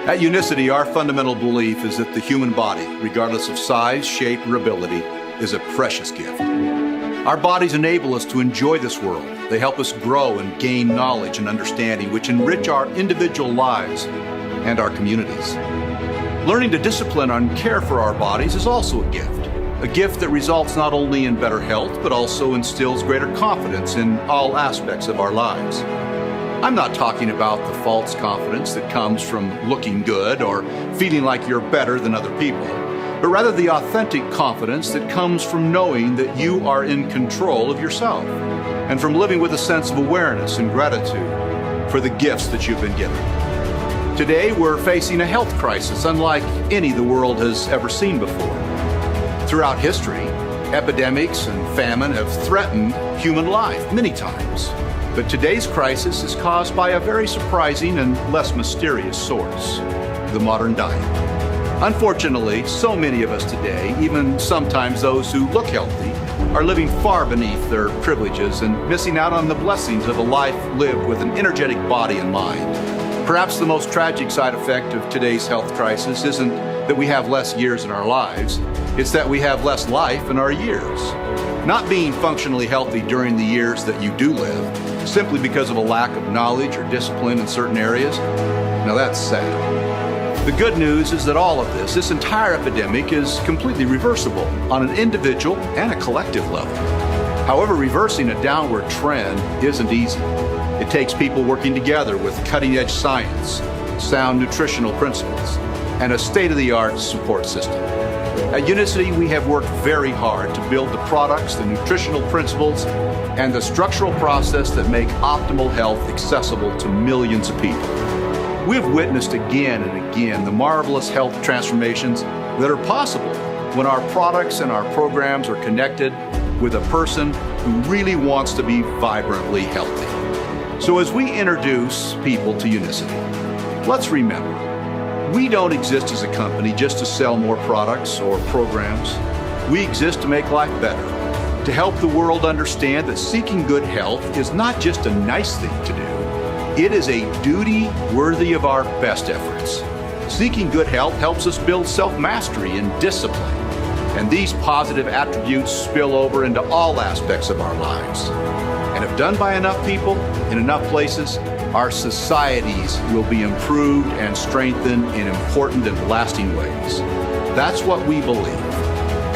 At Unicity, our fundamental belief is that the human body, regardless of size, shape, or ability, is a precious gift. Our bodies enable us to enjoy this world. They help us grow and gain knowledge and understanding, which enrich our individual lives and our communities. Learning to discipline and care for our bodies is also a gift that results not only in better health, but also instills greater confidence in all aspects of our lives. I'm not talking about the false confidence that comes from looking good or feeling like you're better than other people, but rather the authentic confidence that comes from knowing that you are in control of yourself and from living with a sense of awareness and gratitude for the gifts that you've been given. Today, we're facing a health crisis unlike any the world has ever seen before. Throughout history, epidemics and famine have threatened human life many times. But today's crisis is caused by a very surprising and less mysterious source, the modern diet. Unfortunately, so many of us today, even sometimes those who look healthy, are living far beneath their privileges and missing out on the blessings of a life lived with an energetic body and mind. Perhaps the most tragic side effect of today's health crisis isn't that we have less years in our lives, it's that we have less life in our years. Not being functionally healthy during the years that you do live, simply because of a lack of knowledge or discipline in certain areas, now that's sad. The good news is that all of this entire epidemic is completely reversible on an individual and a collective level. However, reversing a downward trend isn't easy. It takes people working together with cutting-edge science, sound nutritional principles, and a state-of-the-art support system. At Unicity, we have worked very hard to build the products, the nutritional principles, and the structural process that make optimal health accessible to millions of people. We have witnessed again and again the marvelous health transformations that are possible when our products and our programs are connected with a person who really wants to be vibrantly healthy. So as we introduce people to Unicity, let's remember, we don't exist as a company just to sell more products or programs. We exist to make life better, to help the world understand that seeking good health is not just a nice thing to do. It is a duty worthy of our best efforts. Seeking good health helps us build self-mastery and discipline, and these positive attributes spill over into all aspects of our lives. And if done by enough people in enough places, our societies will be improved and strengthened in important and lasting ways. That's what we believe.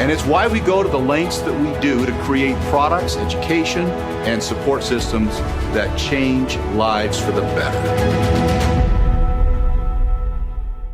And it's why we go to the lengths that we do to create products, education, and support systems that change lives for the better.